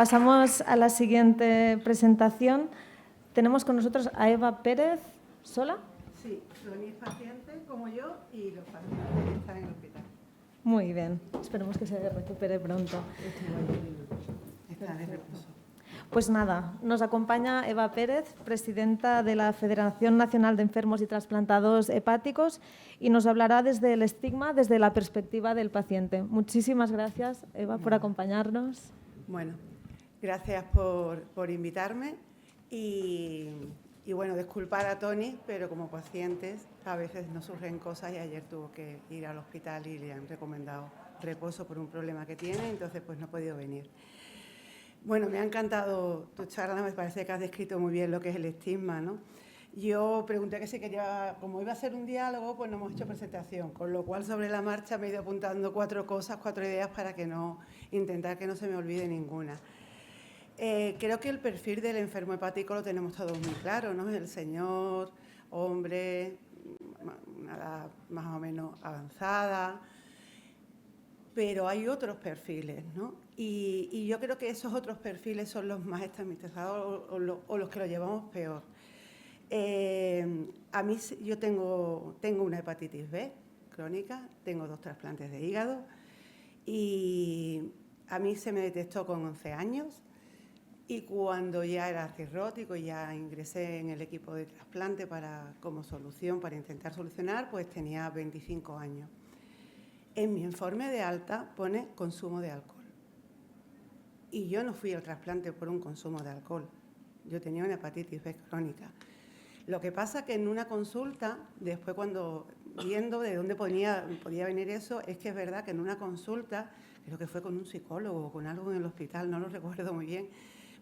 Pasamos a la siguiente presentación. Tenemos con nosotros a Eva Pérez. ¿Sola? Sí, Tony es paciente como yo y los pacientes están en el hospital. Muy bien. Esperemos que se recupere pronto. Está de reposo. Pues nada, nos acompaña Eva Pérez, presidenta de la Federación Nacional de Enfermos y Trasplantados Hepáticos, y nos hablará desde el estigma, desde la perspectiva del paciente. Muchísimas gracias, Eva, por acompañarnos. Bueno, gracias por invitarme y bueno, disculpar a Tony, pero como pacientes a veces nos surgen cosas y ayer tuvo que ir al hospital y le han recomendado reposo por un problema que tiene, entonces pues no ha podido venir. Bueno, me ha encantado tu charla, me parece que has descrito muy bien lo que es el estigma, ¿no? Yo pregunté que si quería, como iba a ser un diálogo, pues no hemos hecho presentación, con lo cual sobre la marcha me he ido apuntando 4 cosas, 4 ideas para que intentar que no se me olvide ninguna. Creo que el perfil del enfermo hepático lo tenemos todos muy claro, ¿no? El señor, hombre, una edad más o menos avanzada, pero hay otros perfiles, ¿no? Y yo creo que esos otros perfiles son los más estigmatizados o los que lo llevamos peor. A mí, yo tengo una hepatitis B crónica, tengo 2 trasplantes de hígado y a mí se me detectó con 11 años y cuando ya era cirrótico y ya ingresé en el equipo de trasplante como solución, para intentar solucionar, pues tenía 25 años. En mi informe de alta pone consumo de alcohol. Y yo no fui al trasplante por un consumo de alcohol. Yo tenía una hepatitis B crónica. Lo que pasa que en una consulta, después cuando viendo de dónde podía venir eso, es que es verdad que en una consulta, creo que fue con un psicólogo o con algo en el hospital, no lo recuerdo muy bien,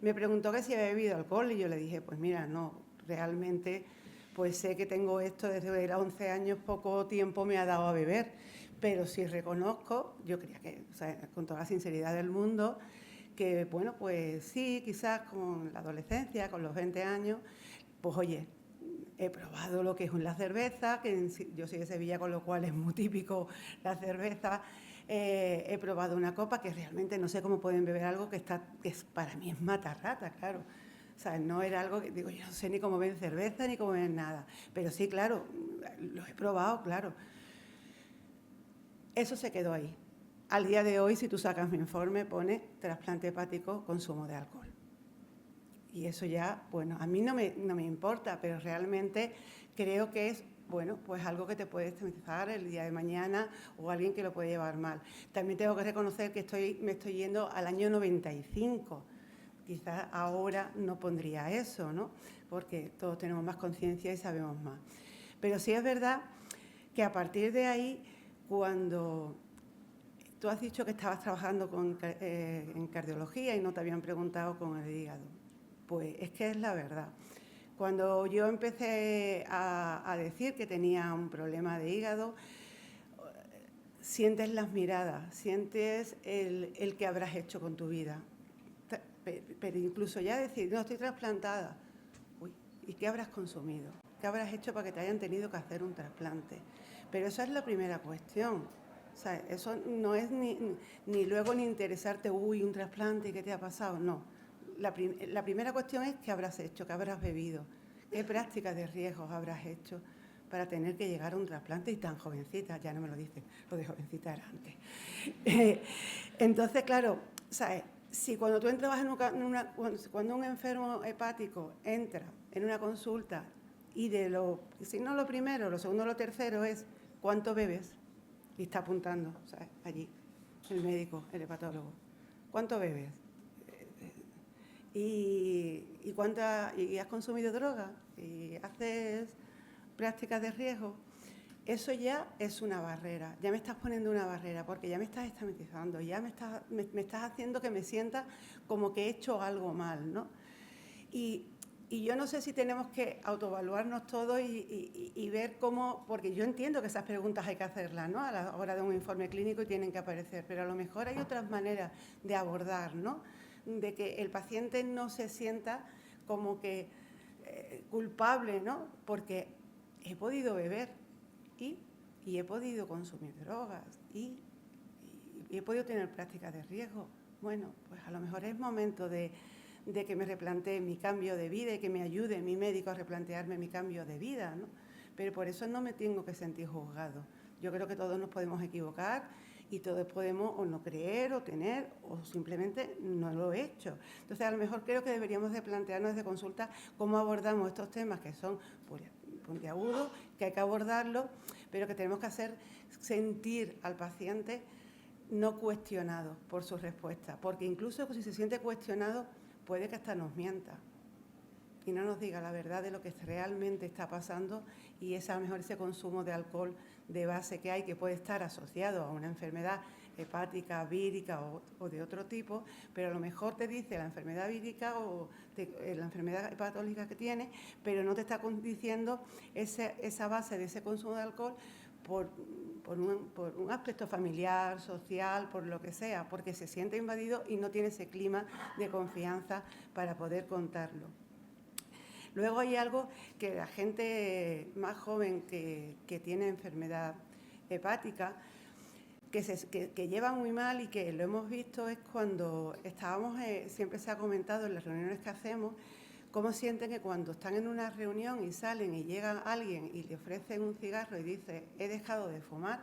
me preguntó que si había bebido alcohol y yo le dije, pues mira, no, realmente pues sé que tengo esto desde que era 11 años, poco tiempo me ha dado a beber, pero sí reconozco, yo creía que, o sea, con toda la sinceridad del mundo, que bueno, pues sí, quizás con la adolescencia, con los 20 años, pues oye, he probado lo que es la cerveza, que yo soy de Sevilla, con lo cual es muy típico la cerveza. He probado una copa que realmente no sé cómo pueden beber algo que para mí es matarrata, claro. O sea, no era algo que, digo, yo no sé ni cómo ven cerveza ni cómo ven nada. Pero sí, claro, lo he probado, claro. Eso se quedó ahí. Al día de hoy, si tú sacas mi informe, pone trasplante hepático, consumo de alcohol. Y eso ya, bueno, a mí no me importa, pero realmente creo que es, bueno, pues algo que te puede estigmatizar el día de mañana o alguien que lo puede llevar mal. También tengo que reconocer que me estoy yendo al año 95. Quizás ahora no pondría eso, ¿no? Porque todos tenemos más conciencia y sabemos más. Pero sí es verdad que a partir de ahí, cuando tú has dicho que estabas trabajando en cardiología y no te habían preguntado con el hígado, pues es que es la verdad. Cuando yo empecé a decir que tenía un problema de hígado, sientes las miradas, sientes el que habrás hecho con tu vida. Pero incluso ya decir, no, estoy trasplantada. Uy, ¿y qué habrás consumido? ¿Qué habrás hecho para que te hayan tenido que hacer un trasplante? Pero esa es la primera cuestión. O sea, eso no es ni luego ni interesarte, uy, un trasplante, ¿qué te ha pasado? No. La primera cuestión es qué habrás hecho, qué habrás bebido, qué prácticas de riesgos habrás hecho para tener que llegar a un trasplante y tan jovencita, ya no me lo dicen, lo de jovencita era antes. Entonces, claro, ¿sabes? Si cuando tú entras cuando un enfermo hepático entra en una consulta y si no lo primero, lo segundo, lo tercero es ¿cuánto bebes? Y está apuntando, ¿sabes? Allí, el médico, el hepatólogo. ¿Cuánto bebes? ¿Y has consumido droga? ¿Y haces prácticas de riesgo? Eso ya es una barrera, ya me estás poniendo una barrera porque ya me estás estigmatizando, ya me estás haciendo que me sienta como que he hecho algo mal, ¿no? Y yo no sé si tenemos que autoevaluarnos todos y ver cómo, porque yo entiendo que esas preguntas hay que hacerlas, ¿no? A la hora de un informe clínico y tienen que aparecer, pero a lo mejor hay otras maneras de abordar, ¿no? De que el paciente no se sienta como que culpable, ¿no? Porque he podido beber y he podido consumir drogas y he podido tener prácticas de riesgo. bueno, pues a lo mejor es momento de que me replantee mi cambio de vida y que me ayude mi médico a replantearme mi cambio de vida, ¿no? Pero por eso no me tengo que sentir juzgado. Yo creo que todos nos podemos equivocar y todos podemos o no creer o tener o simplemente no lo he hecho. Entonces, a lo mejor creo que deberíamos de plantearnos desde consulta cómo abordamos estos temas que son puntiagudos, que hay que abordarlos, pero que tenemos que hacer sentir al paciente no cuestionado por su respuesta, porque incluso si se siente cuestionado puede que hasta nos mienta y no nos diga la verdad de lo que realmente está pasando, y es a lo mejor ese consumo de alcohol de base que hay, que puede estar asociado a una enfermedad hepática, vírica o de otro tipo, pero a lo mejor te dice la enfermedad vírica o la enfermedad hepatológica que tiene, pero no te está diciendo esa base de ese consumo de alcohol por un aspecto familiar, social, por lo que sea, porque se siente invadido y no tiene ese clima de confianza para poder contarlo. Luego hay algo que la gente más joven que tiene enfermedad hepática, que lleva muy mal y que lo hemos visto, es cuando estábamos, siempre se ha comentado en las reuniones que hacemos, cómo sienten que cuando están en una reunión y salen y llega alguien y le ofrecen un cigarro y dice, he dejado de fumar,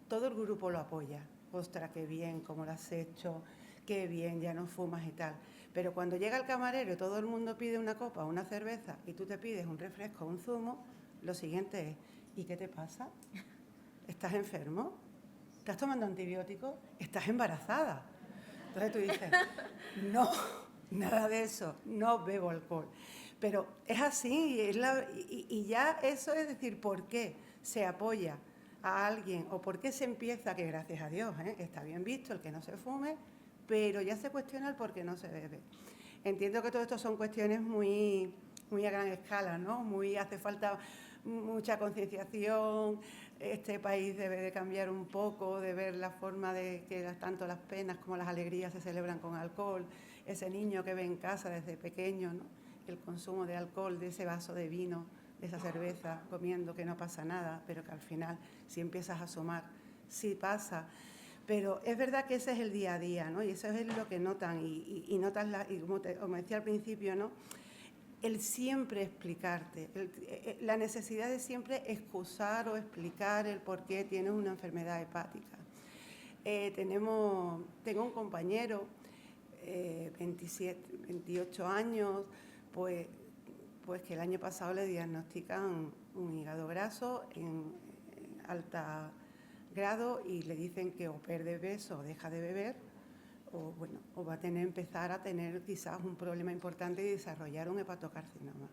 todo el grupo lo apoya. Ostras, qué bien, cómo lo has hecho, qué bien, ya no fumas y tal. Pero cuando llega el camarero y todo el mundo pide una copa o una cerveza y tú te pides un refresco o un zumo, lo siguiente es, ¿y qué te pasa? ¿Estás enfermo? ¿Estás tomando antibióticos? ¿Estás embarazada? Entonces tú dices, no, nada de eso, no bebo alcohol. Pero es así, y ya eso es decir, ¿por qué se apoya a alguien o por qué se empieza, que gracias a Dios, está bien visto el que no se fume, pero ya se cuestiona el por qué no se bebe? Entiendo que todo esto son cuestiones muy a gran escala, ¿no? Hace falta mucha concienciación. Este país debe de cambiar un poco, de ver la forma de que tanto las penas como las alegrías se celebran con alcohol. Ese niño que ve en casa desde pequeño, ¿no? El consumo de alcohol, de ese vaso de vino, de esa cerveza, comiendo, que no pasa nada, pero que al final, si empiezas a sumar, sí pasa. Pero es verdad que ese es el día a día, ¿no? Y eso es lo que notan, y notan, como decía al principio, ¿no? El siempre explicarte, la necesidad de siempre excusar o explicar el por qué tienes una enfermedad hepática. Tengo un compañero, 28 años, pues que el año pasado le diagnostican un hígado graso en alta grado y le dicen que o pierde peso o deja de beber, o va a empezar a tener quizás un problema importante y desarrollar un hepatocarcinoma.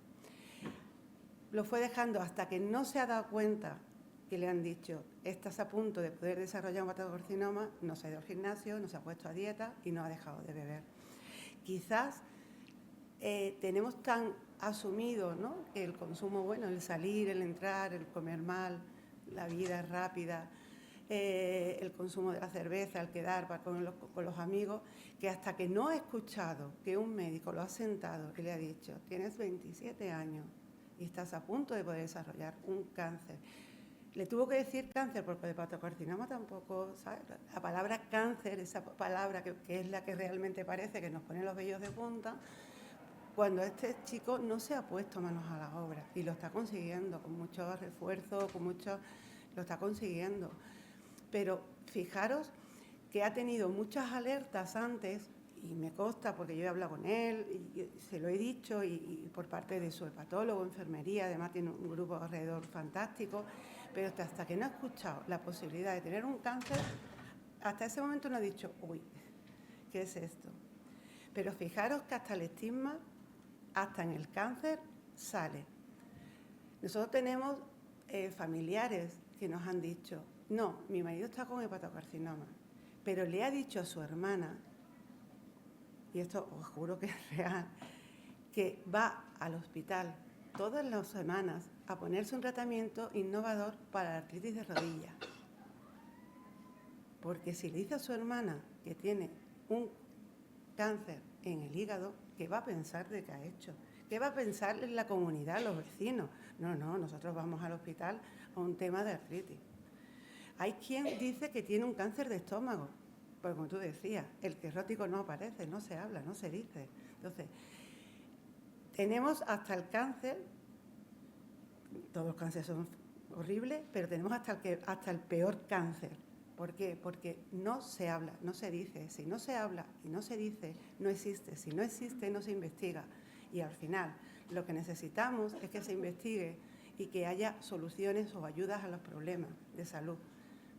Lo fue dejando hasta que no se ha dado cuenta que le han dicho, estás a punto de poder desarrollar un hepatocarcinoma, no se ha ido al gimnasio, no se ha puesto a dieta y no ha dejado de beber. Quizás tenemos tan asumido, ¿no?, que el consumo, el salir, el entrar, el comer mal, la vida rápida, el consumo de la cerveza, el quedar con los amigos, que hasta que no ha escuchado que un médico lo ha sentado y le ha dicho, tienes 27 años y estás a punto de poder desarrollar un cáncer. Le tuvo que decir cáncer porque el hepatocarcinoma tampoco, ¿sabes? La palabra cáncer, esa palabra que es la que realmente parece que nos pone los vellos de punta, cuando este chico no se ha puesto manos a la obra y lo está consiguiendo, con mucho refuerzo, lo está consiguiendo. Pero fijaros que ha tenido muchas alertas antes, y me consta porque yo he hablado con él, y se lo he dicho, y por parte de su hepatólogo, enfermería, además tiene un grupo alrededor fantástico, pero hasta que no ha escuchado la posibilidad de tener un cáncer, hasta ese momento no ha dicho, uy, ¿qué es esto? Pero fijaros que hasta el estigma, hasta en el cáncer, sale. Nosotros tenemos familiares que nos han dicho, no, mi marido está con hepatocarcinoma, pero le ha dicho a su hermana, y esto os juro que es real, que va al hospital todas las semanas a ponerse un tratamiento innovador para la artritis de rodilla. Porque si le dice a su hermana que tiene un cáncer en el hígado, ¿qué va a pensar de que ha hecho? ¿Qué va a pensar en la comunidad, los vecinos? No, nosotros vamos al hospital a un tema de artritis. Hay quien dice que tiene un cáncer de estómago Pues como tú decías, el cirrótico no aparece, no se habla, no se dice. Entonces, tenemos hasta el cáncer, todos los cánceres son horribles, pero tenemos hasta el peor cáncer. ¿Por qué? Porque no se habla, no se dice. Si no se habla y no se dice, no existe. Si no existe, no se investiga. Y al final, lo que necesitamos es que se investigue y que haya soluciones o ayudas a los problemas de salud.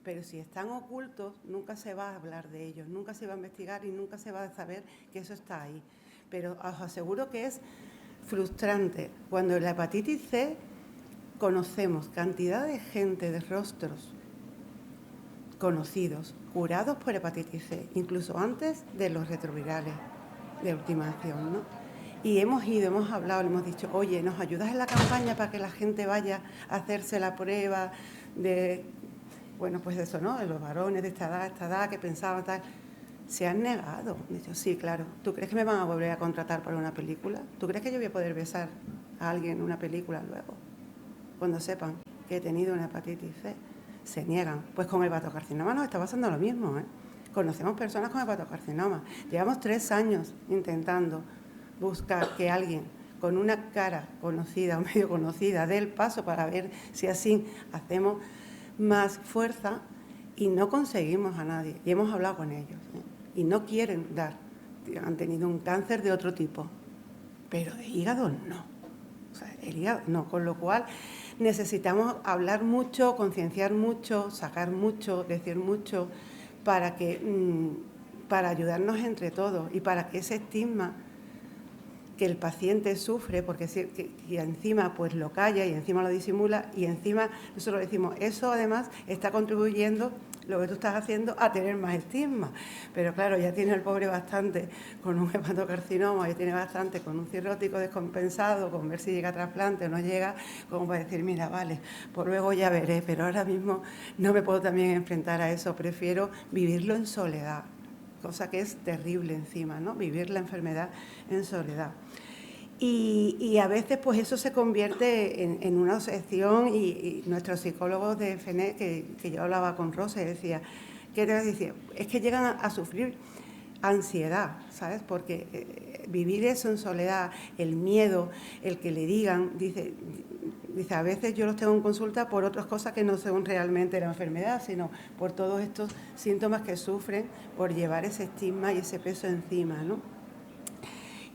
Pero si están ocultos, nunca se va a hablar de ellos, nunca se va a investigar y nunca se va a saber que eso está ahí. Pero os aseguro que es frustrante. Cuando la hepatitis C conocemos cantidad de gente, de rostros conocidos, curados por hepatitis C, incluso antes de los retrovirales de ultimación, ¿no? Y hemos ido, hemos hablado, le hemos dicho, oye, ¿nos ayudas en la campaña para que la gente vaya a hacerse la prueba de, bueno, pues eso, ¿no? De los varones de esta edad, que pensaban tal? Se han negado. Han dicho, sí, claro. ¿Tú crees que me van a volver a contratar para una película? ¿Tú crees que yo voy a poder besar a alguien en una película luego? Cuando sepan que he tenido una hepatitis C. Se niegan. Pues con el hepatocarcinoma nos está pasando lo mismo, ¿eh? Conocemos personas con hepatocarcinoma. Llevamos 3 años intentando buscar que alguien con una cara conocida o medio conocida dé el paso para ver si así hacemos más fuerza y no conseguimos a nadie. Y hemos hablado con ellos, ¿eh? Y no quieren dar. Han tenido un cáncer de otro tipo, pero de hígado no. O sea, el hígado no. Con lo cual necesitamos hablar mucho, concienciar mucho, sacar mucho, decir mucho, para ayudarnos entre todos y para que ese estigma que el paciente sufre, porque y encima pues lo calla y encima lo disimula y encima nosotros decimos, eso además está contribuyendo, lo que tú estás haciendo, a tener más estigma. Pero claro, ya tiene el pobre bastante con un hepatocarcinoma, ya tiene bastante con un cirrótico descompensado, con ver si llega a trasplante o no llega, como para decir, mira, vale, pues luego ya veré, pero ahora mismo no me puedo también enfrentar a eso, prefiero vivirlo en soledad. Cosa que es terrible encima, ¿no? Vivir la enfermedad en soledad. Y a veces pues eso se convierte en una obsesión y nuestros psicólogos de FENE, que yo hablaba con Rosa y decía, ¿qué te decía? Es que llegan a sufrir ansiedad, ¿sabes? Porque vivir eso en soledad, el miedo, el que le digan, dice, a veces yo los tengo en consulta por otras cosas que no son realmente la enfermedad, sino por todos estos síntomas que sufren por llevar ese estigma y ese peso encima, ¿no?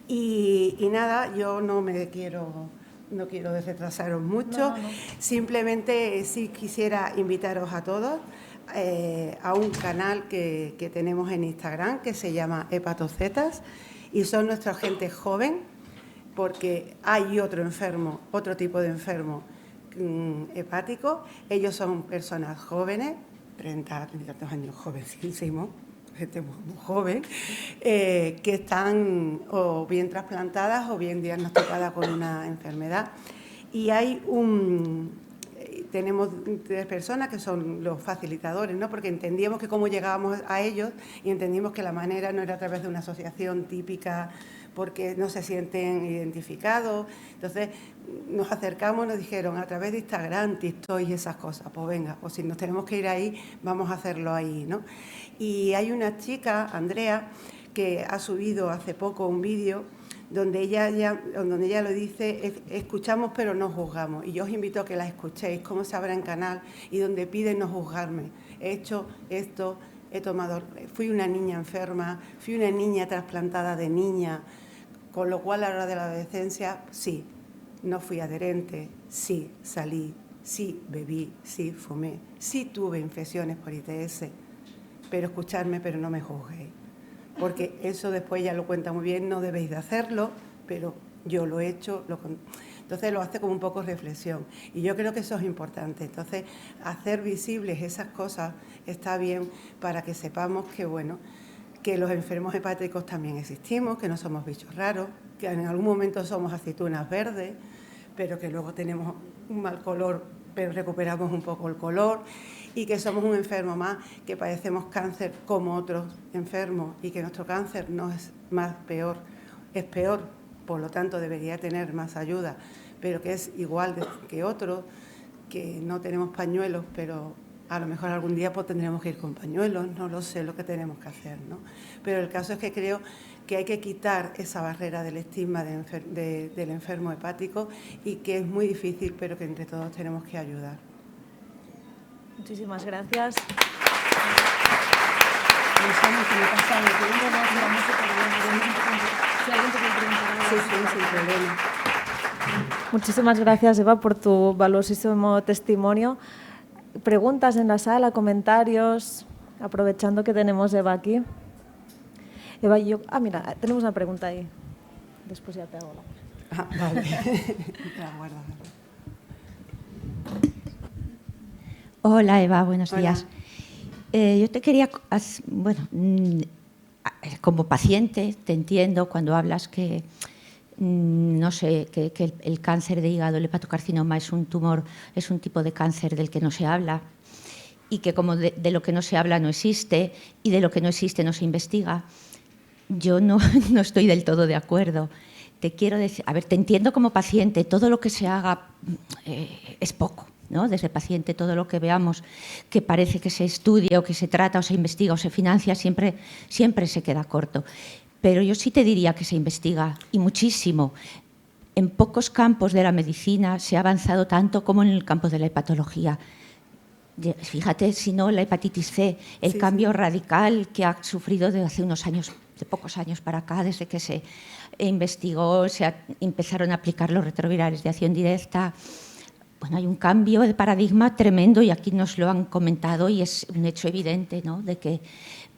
Y nada, yo no quiero retrasaros mucho, No. Simplemente sí quisiera invitaros a todos a un canal que tenemos en Instagram que se llama Hepatocetas y son nuestra gente joven, porque hay otro tipo de enfermo hepático. Ellos son personas jóvenes, 30 años, jovencísimos, gente muy joven, que están o bien trasplantadas o bien diagnosticadas con una enfermedad. Y tenemos 3 personas que son los facilitadores, ¿no? Porque entendíamos que cómo llegábamos a ellos y entendimos que la manera no era a través de una asociación típica porque no se sienten identificados. Entonces nos acercamos, nos dijeron a través de Instagram, TikTok y esas cosas. Pues venga, pues si nos tenemos que ir ahí, vamos a hacerlo ahí, ¿no? Y hay una chica, Andrea, que ha subido hace poco un vídeo donde ella lo dice, escuchamos pero no juzgamos. Y yo os invito a que la escuchéis, cómo se abre en canal y donde pide no juzgarme. He hecho esto, fui una niña enferma, fui una niña trasplantada de niña, con lo cual a la hora de la adolescencia, sí, no fui adherente, sí, salí, sí, bebí, sí, fumé, sí tuve infecciones por ITS, pero escucharme, pero no me juzguéis. Porque eso después ya lo cuenta muy bien, no debéis de hacerlo, pero yo lo he hecho, entonces lo hace como un poco reflexión. Y yo creo que eso es importante. Entonces, hacer visibles esas cosas está bien para que sepamos que, bueno, que los enfermos hepáticos también existimos, que no somos bichos raros, que en algún momento somos aceitunas verdes, pero que luego tenemos un mal color, pero recuperamos un poco el color, y que somos un enfermo más, que padecemos cáncer como otros enfermos y que nuestro cáncer no es peor, es peor, por lo tanto debería tener más ayuda, pero que es igual que otros, que no tenemos pañuelos, pero A lo mejor algún día pues tendremos que ir con pañuelos, no lo sé lo que tenemos que hacer, ¿no? Pero el caso es que creo que hay que quitar esa barrera del estigma del enfermo hepático y que es muy difícil, pero que entre todos tenemos que ayudar. Muchísimas gracias. Sin problema. Muchísimas gracias, Eva, por tu valiosísimo testimonio. Preguntas en la sala, comentarios, aprovechando que tenemos a Eva aquí. Eva, mira, tenemos una pregunta ahí. Después ya te hago la. Vale. La guardo. Hola, Eva, buenos Hola. días. Yo te quería, como paciente, te entiendo cuando hablas que, no sé, que el cáncer de hígado, el hepatocarcinoma, es un tumor, es un tipo de cáncer del que no se habla y que como de lo que no se habla no existe y de lo que no existe no se investiga. Yo no estoy del todo de acuerdo. Te quiero decir, a ver, te entiendo como paciente, todo lo que se haga es poco, ¿no? Desde paciente, todo lo que veamos que parece que se estudia o que se trata o se investiga o se financia siempre se queda corto. Pero yo sí te diría que se investiga, y muchísimo. En pocos campos de la medicina se ha avanzado tanto como en el campo de la hepatología. Fíjate, si no, la hepatitis C, el cambio radical que ha sufrido desde hace unos años, de pocos años para acá, desde que se investigó, empezaron a aplicar los retrovirales de acción directa. Bueno, hay un cambio de paradigma tremendo y aquí nos lo han comentado y es un hecho evidente, ¿no?, de que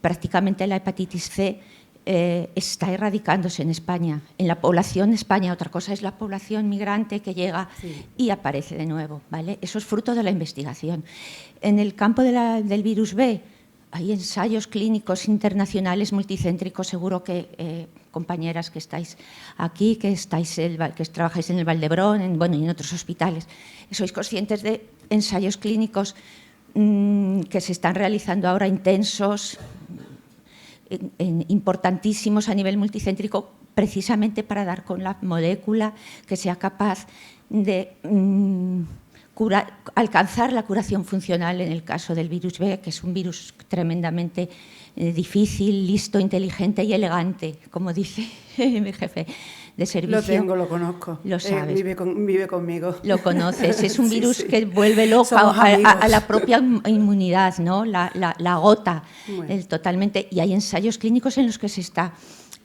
prácticamente la hepatitis C está erradicándose en España. En la población de España, otra cosa es la población migrante que llega y aparece de nuevo, ¿vale? Eso es fruto de la investigación. En el campo del virus B hay ensayos clínicos internacionales multicéntricos, seguro que compañeras que estáis aquí, que trabajáis en el Valdebrón, y en otros hospitales, sois conscientes de ensayos clínicos que se están realizando ahora intensos, importantísimos a nivel multicéntrico, precisamente para dar con la molécula que sea capaz de alcanzar la curación funcional en el caso del virus B, que es un virus tremendamente difícil, listo, inteligente y elegante, como dice mi jefe de servicio. Lo tengo, lo conozco. Lo sabes. Vive conmigo. Lo conoces. Es un virus que vuelve loca a la propia inmunidad, ¿no? La agota totalmente. Y hay ensayos clínicos en los que se está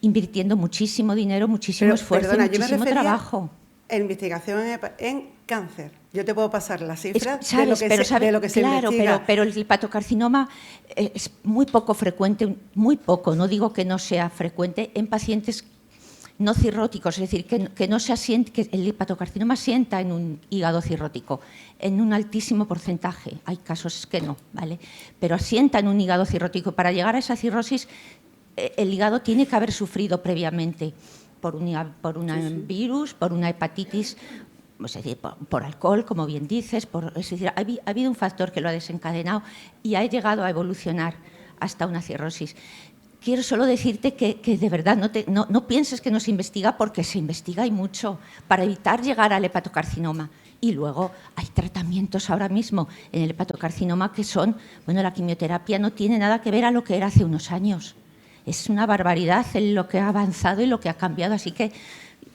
invirtiendo muchísimo dinero, muchísimo esfuerzo, muchísimo trabajo. En investigación en cáncer. Yo te puedo pasar las cifras de lo que se investiga. Pero el hepatocarcinoma es muy poco frecuente, muy poco, no digo que no sea frecuente, en pacientes no cirróticos, es decir, que no se asiente, que el hepatocarcinoma asienta en un hígado cirrótico, en un altísimo porcentaje. Hay casos que no, ¿vale? Pero asienta en un hígado cirrótico. Para llegar a esa cirrosis, el hígado tiene que haber sufrido previamente por un virus, por una hepatitis, es decir, por alcohol, como bien dices, es decir, ha habido un factor que lo ha desencadenado y ha llegado a evolucionar hasta una cirrosis. Quiero solo decirte que de verdad no pienses que no se investiga, porque se investiga y mucho para evitar llegar al hepatocarcinoma. Y luego hay tratamientos ahora mismo en el hepatocarcinoma que son, la quimioterapia no tiene nada que ver a lo que era hace unos años. Es una barbaridad en lo que ha avanzado y lo que ha cambiado, así que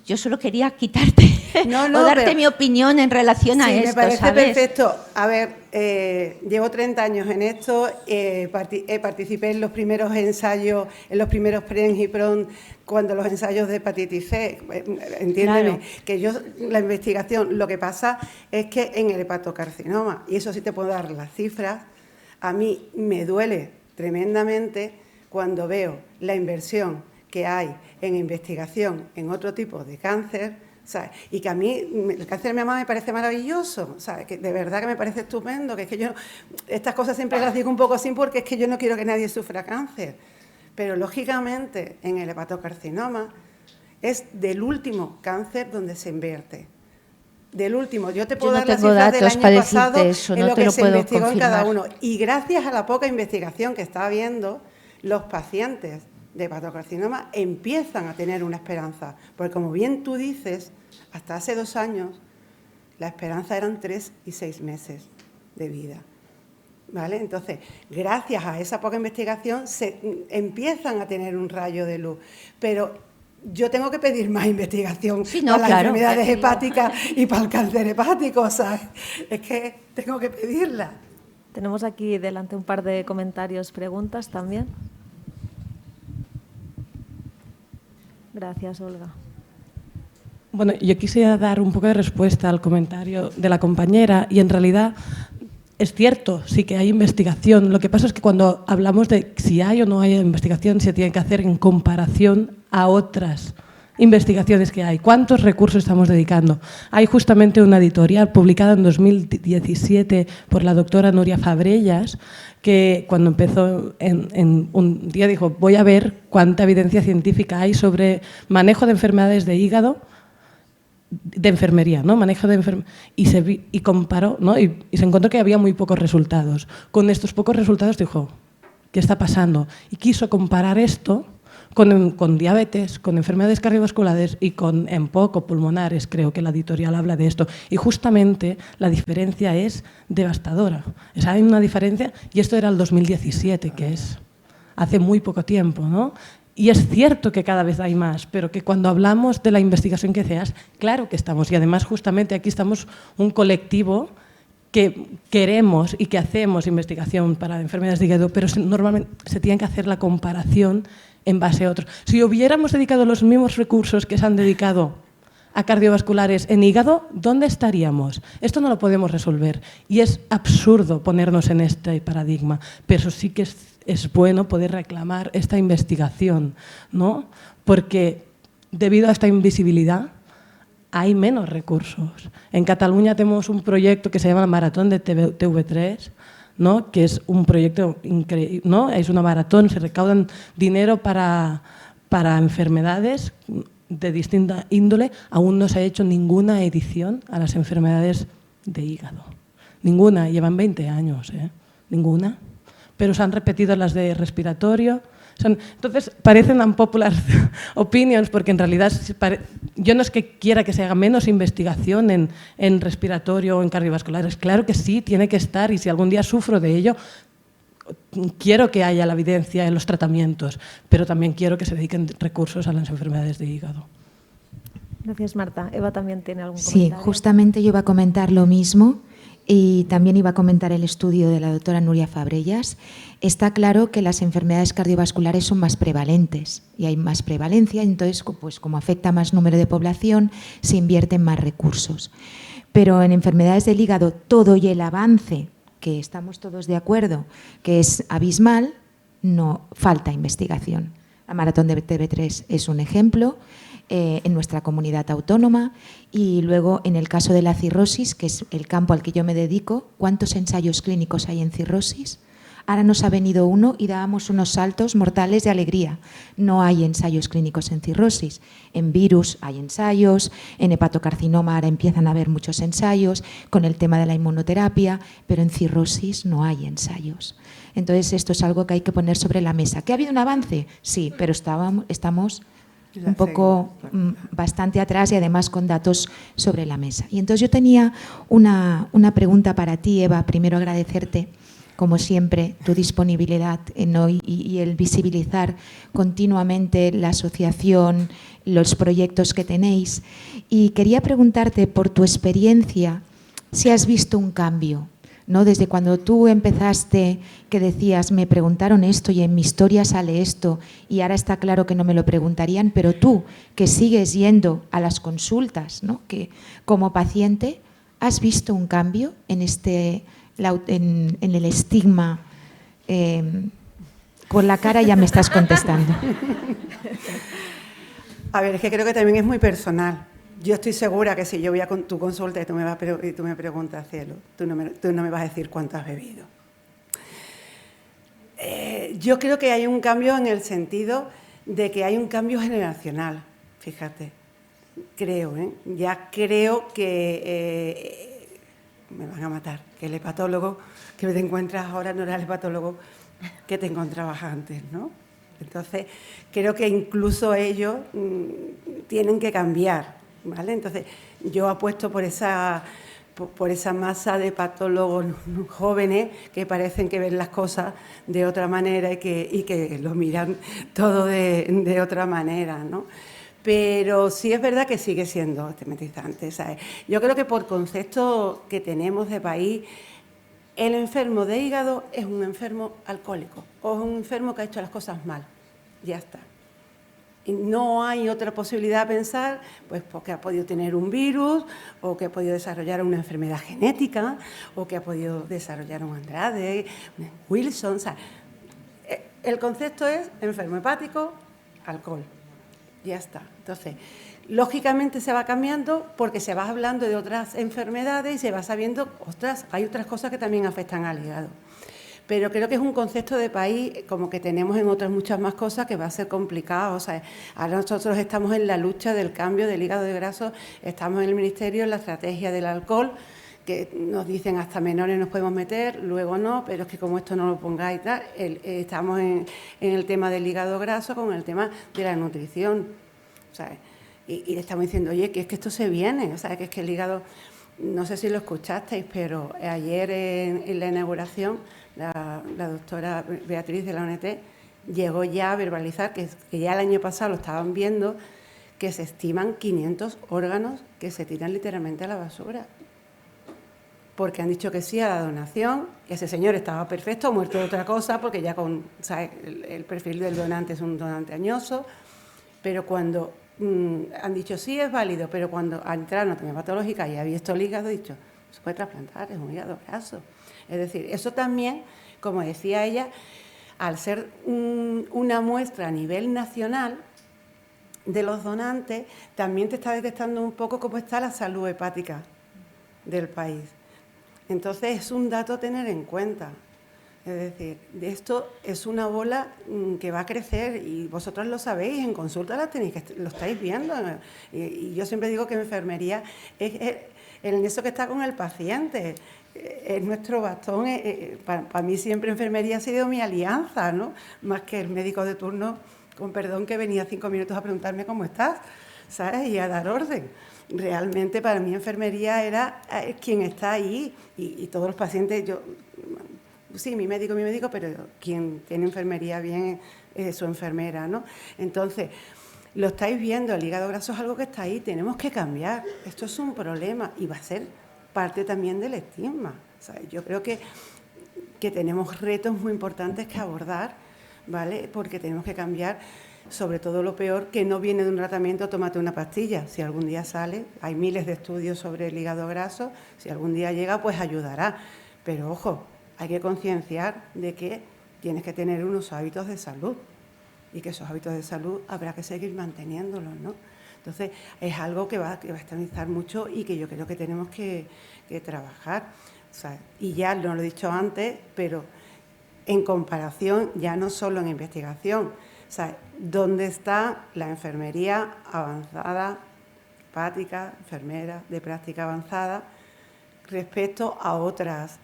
yo solo quería quitarte o darte mi opinión en relación a esto. Me parece ¿sabes? perfecto. A ver, llevo 30 años en esto, participé en los primeros ensayos, en los primeros PRENS y PRON, cuando los ensayos de hepatitis C, entiéndeme, claro, que la investigación, lo que pasa es que en el hepatocarcinoma, y eso sí te puedo dar las cifras, a mí me duele tremendamente cuando veo la inversión que hay en investigación en otro tipo de cáncer, ¿sabes? Y que a mí el cáncer de mi mamá me parece maravilloso, ¿sabes? Que de verdad que me parece estupendo, que es que yo estas cosas siempre las digo un poco así porque es que yo no quiero que nadie sufra cáncer, pero lógicamente en el hepatocarcinoma es del último cáncer donde se invierte. Del último, yo te puedo dar las cifras del año pasado en lo que se investigó en cada uno. Y gracias a la poca investigación que está habiendo, los pacientes de hepatocarcinoma empiezan a tener una esperanza, porque como bien tú dices, hasta hace 2 años la esperanza eran 3 y 6 meses de vida. ¿vale? Entonces, gracias a esa poca investigación se empiezan a tener un rayo de luz, pero yo tengo que pedir más investigación para las enfermedades hepáticas y para el cáncer hepático, o sea, es que tengo que pedirla. Tenemos aquí delante un par de comentarios, preguntas también. Gracias, Olga. Bueno, yo quisiera dar un poco de respuesta al comentario de la compañera y en realidad es cierto, sí que hay investigación. Lo que pasa es que cuando hablamos de si hay o no hay investigación, se tiene que hacer en comparación a otras investigaciones que hay. ¿Cuántos recursos estamos dedicando? Hay justamente una editorial publicada en 2017 por la doctora Núria Fabrellas, que cuando empezó en un día dijo, voy a ver cuánta evidencia científica hay sobre manejo de enfermedades de hígado, de enfermería, ¿no? Manejo de y comparó, ¿no? Y se encontró que había muy pocos resultados. Con estos pocos resultados dijo, ¿qué está pasando? Y quiso comparar esto con diabetes, con enfermedades cardiovasculares y con EMPOC o pulmonares, creo que la editorial habla de esto. Y justamente la diferencia es devastadora. O sea, hay una diferencia, y esto era el 2017, que es hace muy poco tiempo, ¿no? Y es cierto que cada vez hay más, pero que cuando hablamos de la investigación que seas, claro que estamos. Y además, justamente aquí estamos un colectivo que queremos y que hacemos investigación para enfermedades de hígado, pero normalmente se tiene que hacer la comparación en base a otros. Si hubiéramos dedicado los mismos recursos que se han dedicado a cardiovasculares en hígado, ¿dónde estaríamos? Esto no lo podemos resolver y es absurdo ponernos en este paradigma, pero sí que es bueno poder reclamar esta investigación, ¿no? Porque debido a esta invisibilidad hay menos recursos. En Cataluña tenemos un proyecto que se llama Maratón de TV3, ¿no? Que es un proyecto increíble, ¿no? Es una maratón, se recaudan dinero para enfermedades de distinta índole. Aún no se ha hecho ninguna edición a las enfermedades de hígado. Ninguna, llevan 20 años, ninguna. Pero se han repetido las de respiratorio. Entonces, parecen unpopular opinions, porque en realidad yo no es que quiera que se haga menos investigación en respiratorio o en cardiovasculares. Claro que sí, tiene que estar, y si algún día sufro de ello, quiero que haya la evidencia en los tratamientos, pero también quiero que se dediquen recursos a las enfermedades de hígado. Gracias, Marta. Eva también tiene algún comentario. Sí, justamente yo iba a comentar lo mismo. Y también iba a comentar el estudio de la doctora Núria Fabrellas. Está claro que las enfermedades cardiovasculares son más prevalentes y hay más prevalencia, entonces pues, como afecta a más número de población, se invierten más recursos. Pero en enfermedades del hígado, todo y el avance, que estamos todos de acuerdo, que es abismal, no falta investigación. La Maratón de TV3 es un ejemplo. En nuestra comunidad autónoma, y luego en el caso de la cirrosis, que es el campo al que yo me dedico, ¿cuántos ensayos clínicos hay en cirrosis? Ahora nos ha venido uno y dábamos unos saltos mortales de alegría. No hay ensayos clínicos en cirrosis. En virus hay ensayos, en hepatocarcinoma ahora empiezan a haber muchos ensayos, con el tema de la inmunoterapia, pero en cirrosis no hay ensayos. Entonces esto es algo que hay que poner sobre la mesa. ¿Que ha habido un avance? Sí, pero estamos un poco bastante atrás y además con datos sobre la mesa. Y entonces yo tenía una pregunta para ti, Eva. Primero agradecerte, como siempre, tu disponibilidad en hoy y el visibilizar continuamente la asociación, los proyectos que tenéis. Y quería preguntarte por tu experiencia, si has visto un cambio, ¿no? Desde cuando tú empezaste, que decías, me preguntaron esto y en mi historia sale esto y ahora está claro que no me lo preguntarían, pero tú, que sigues yendo a las consultas, ¿no? Que como paciente, ¿has visto un cambio en el estigma? Con la cara ya me estás contestando. A ver, es que creo que también es muy personal. Yo estoy segura que si yo voy a tu consulta y tú me preguntas, cielo, tú no me vas a decir cuánto has bebido. Yo creo que hay un cambio en el sentido de que hay un cambio generacional, fíjate. Creo, ya creo que me van a matar, que el hepatólogo que te encuentras ahora no era el hepatólogo que te encontrabas antes, ¿no? Entonces, creo que incluso ellos tienen que cambiar. ¿Vale? Entonces, yo apuesto por esa por esa masa de patólogos jóvenes que parecen que ven las cosas de otra manera y que lo miran todo de otra manera, ¿no? Pero sí es verdad que sigue siendo estigmatizante, ¿sabes? Yo creo que por concepto que tenemos de país, el enfermo de hígado es un enfermo alcohólico o es un enfermo que ha hecho las cosas mal. Ya está. Y no hay otra posibilidad de pensar, pues porque ha podido tener un virus o que ha podido desarrollar una enfermedad genética o que ha podido desarrollar un Andrade, un Wilson. O sea, el concepto es enfermo hepático, alcohol. Ya está. Entonces, lógicamente se va cambiando porque se va hablando de otras enfermedades y se va sabiendo, ostras, hay otras cosas que también afectan al hígado. Pero creo que es un concepto de país como que tenemos en otras muchas más cosas que va a ser complicado. O sea, ahora nosotros estamos en la lucha del cambio del hígado de graso, estamos en el Ministerio en la estrategia del alcohol, que nos dicen hasta menores nos podemos meter, luego no, pero es que como esto no lo pongáis y tal, estamos en el tema del hígado graso con el tema de la nutrición, ¿sabes? Y le estamos diciendo, oye, que es que esto se viene, o sea, que es que el hígado, no sé si lo escuchasteis, pero ayer en la inauguración la doctora Beatriz de la ONT llegó ya a verbalizar que ya el año pasado lo estaban viendo, que se estiman 500 órganos que se tiran literalmente a la basura. Porque han dicho que sí a la donación, que ese señor estaba perfecto, muerto de otra cosa, porque ya ¿sabes? El perfil del donante es un donante añoso, pero cuando han dicho sí es válido, pero cuando ha entrado en una enfermedad patológica y ha visto el hígado, ha dicho, se puede trasplantar, es un hígado graso. Es decir, eso también, como decía ella, al ser una muestra a nivel nacional de los donantes, también te está detectando un poco cómo está la salud hepática del país. Entonces, es un dato a tener en cuenta. Es decir, esto es una bola que va a crecer y vosotros lo sabéis, en consulta lo estáis viendo. Y yo siempre digo que enfermería es el nexo que está con el paciente. Es nuestro bastón. Para mí siempre enfermería ha sido mi alianza, ¿no? Más que el médico de turno, con perdón, que venía 5 minutos a preguntarme cómo estás, ¿sabes? Y a dar orden. Realmente para mí enfermería era quien está ahí y todos los pacientes, sí, mi médico, pero quien tiene enfermería bien es su enfermera, ¿no? Entonces, lo estáis viendo, el hígado graso es algo que está ahí, tenemos que cambiar, esto es un problema y va a ser parte también del estigma. O sea, yo creo que tenemos retos muy importantes que abordar, ¿vale? Porque tenemos que cambiar, sobre todo lo peor, que no viene de un tratamiento, tómate una pastilla. Si algún día sale, hay miles de estudios sobre el hígado graso, si algún día llega, pues ayudará. Pero ojo, hay que concienciar de que tienes que tener unos hábitos de salud y que esos hábitos de salud habrá que seguir manteniéndolos, ¿no? Entonces, es algo que va a estigmatizar mucho y que yo creo que tenemos que trabajar. O sea, y ya lo he dicho antes, pero en comparación, ya no solo en investigación, o sea, ¿dónde está la enfermería avanzada, hepática, enfermera de práctica avanzada, respecto a otras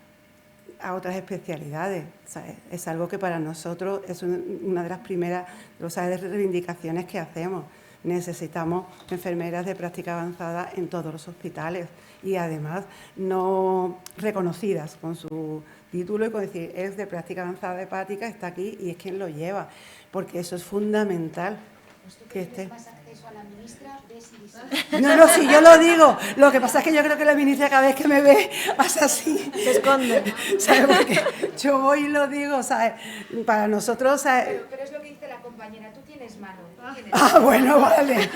especialidades? O sea, es algo que para nosotros es una de las primeras reivindicaciones que hacemos. Necesitamos enfermeras de práctica avanzada en todos los hospitales y además no reconocidas con su título y con decir es de práctica avanzada hepática, está aquí y es quien lo lleva, porque eso es fundamental. Que esté. Más acceso a la ministra, No, si yo lo digo. Lo que pasa es que yo creo que la ministra cada vez que me ve hace así. Se esconde. ¿Sabes? Porque yo voy y lo digo, ¿sabes? Para nosotros, ¿sabes? Pero es lo que dice la compañera, tú tienes mano. Bueno, vale.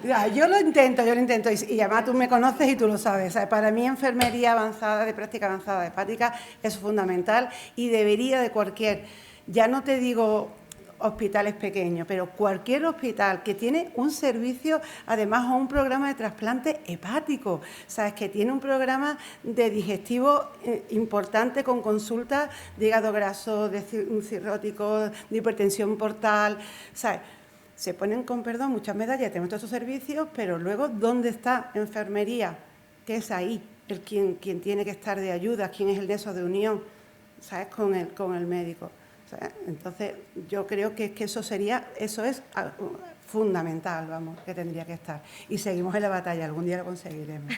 Ya, yo lo intento. Y además tú me conoces y tú lo sabes. ¿Sabes? Para mí enfermería avanzada, de práctica avanzada hepática, es fundamental y debería de cualquier, ya no te digo hospitales pequeños, pero cualquier hospital que tiene un servicio, además, o un programa de trasplante hepático, ¿sabes? Que tiene un programa de digestivo importante con consultas de hígado graso, de cirrótico, de hipertensión portal, ¿sabes? Se ponen, con perdón, muchas medallas, tenemos todos esos servicios, pero luego, ¿dónde está enfermería? ¿Qué es ahí? Quien tiene que estar de ayuda, quién es el nexo de unión, ¿sabes? Con el médico. O sea, entonces, yo creo que eso es fundamental, vamos, que tendría que estar. Y seguimos en la batalla, algún día lo conseguiremos.